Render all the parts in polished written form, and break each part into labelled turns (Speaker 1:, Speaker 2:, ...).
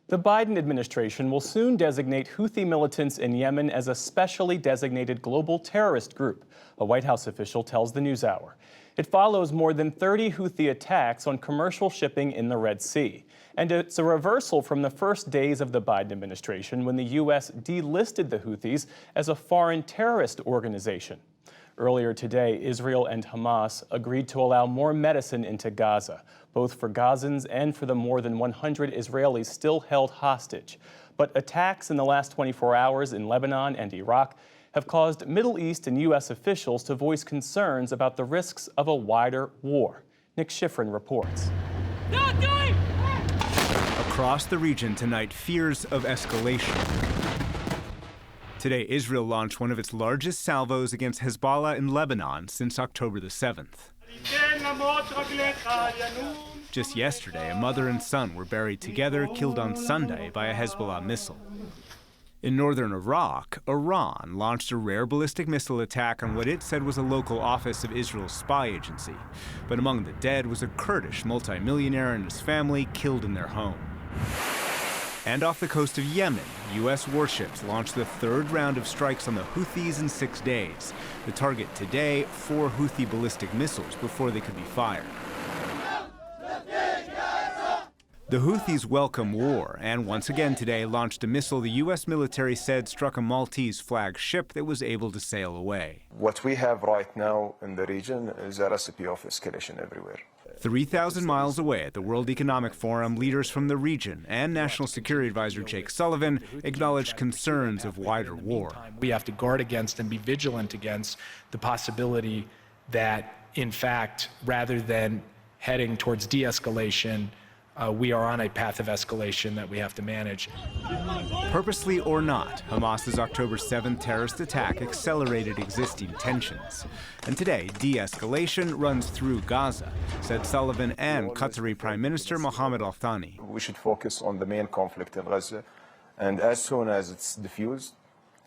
Speaker 1: The Biden administration will soon designate Houthi militants in Yemen as a specially designated global terrorist group, a White House official tells the NewsHour. It follows more than 30 Houthi attacks on commercial shipping in the Red Sea. And it's a reversal from the first days of the Biden administration when the U.S. delisted the Houthis as a foreign terrorist organization. Earlier today, Israel and Hamas agreed to allow more medicine into Gaza, both for Gazans and for the more than 100 Israelis still held hostage. But attacks in the last 24 hours in Lebanon and Iraq have caused Middle East and U.S. officials to voice concerns about the risks of a wider war. Nick Schifrin reports.
Speaker 2: Across the region tonight, fears of escalation. Today, Israel launched one of its largest salvos against Hezbollah in Lebanon since October the 7th. Just yesterday, a mother and son were buried together, killed on Sunday by a Hezbollah missile. In northern Iraq, Iran launched a rare ballistic missile attack on what it said was a local office of Israel's spy agency. But among the dead was a Kurdish multimillionaire and his family killed in their home. And off the coast of Yemen, U.S. warships launched the third round of strikes on the Houthis in 6 days. The target today, 4 Houthi ballistic missiles before they could be fired. The Houthis welcome war and once again today launched a missile the U.S. military said struck a Maltese flag ship that was able to sail away.
Speaker 3: What we have right now in the region is a recipe of escalation everywhere.
Speaker 2: 3,000 miles away at the World Economic Forum, leaders from the region and National Security Advisor Jake Sullivan acknowledged concerns of wider war.
Speaker 4: We have to guard against and be vigilant against the possibility that, in fact, rather than heading towards de-escalation, we are on a path of escalation that we have to manage.
Speaker 2: Purposely or not, Hamas's October 7th terrorist attack accelerated existing tensions. And today, de-escalation runs through Gaza, said Sullivan and Qatari Prime Minister Mohammed Al Thani.
Speaker 3: We should focus on the main conflict in Gaza, and as soon as it's diffused,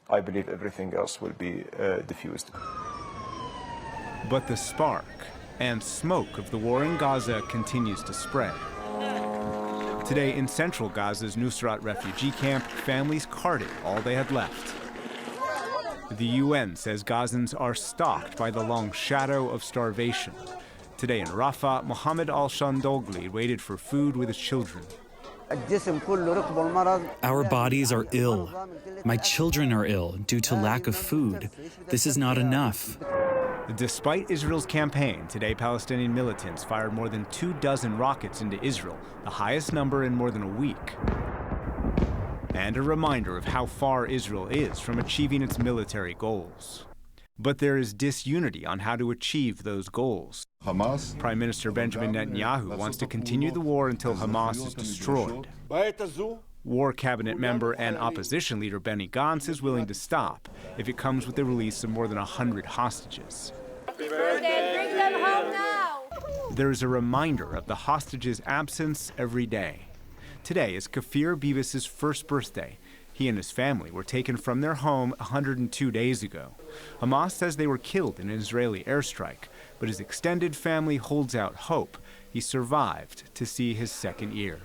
Speaker 3: I believe everything else will be diffused.
Speaker 2: But the spark and smoke of the war in Gaza continues to spread. Today, in central Gaza's Nusrat refugee camp, families carted all they had left. The UN says Gazans are stalked by the long shadow of starvation. Today in Rafah, Mohammed Al-Shandogli waited for food with his children.
Speaker 5: Our bodies are ill. My children are ill due to lack of food. This is not enough.
Speaker 2: Despite Israel's campaign, today Palestinian militants fired more than 24 rockets into Israel, the highest number in more than a week. And a reminder of how far Israel is from achieving its military goals. But there is disunity on how to achieve those goals. Prime Minister Benjamin Netanyahu wants to continue the war until Hamas is destroyed. War cabinet member and opposition leader Benny Gantz is willing to stop if it comes with the release of more than 100 hostages.
Speaker 6: Bring them home now.
Speaker 2: There is a reminder of the hostages' absence every day. Today is Kafir Beavis's first birthday. He and his family were taken from their home 102 days ago. Hamas says they were killed in an Israeli airstrike, but his extended family holds out hope he survived to see his second year.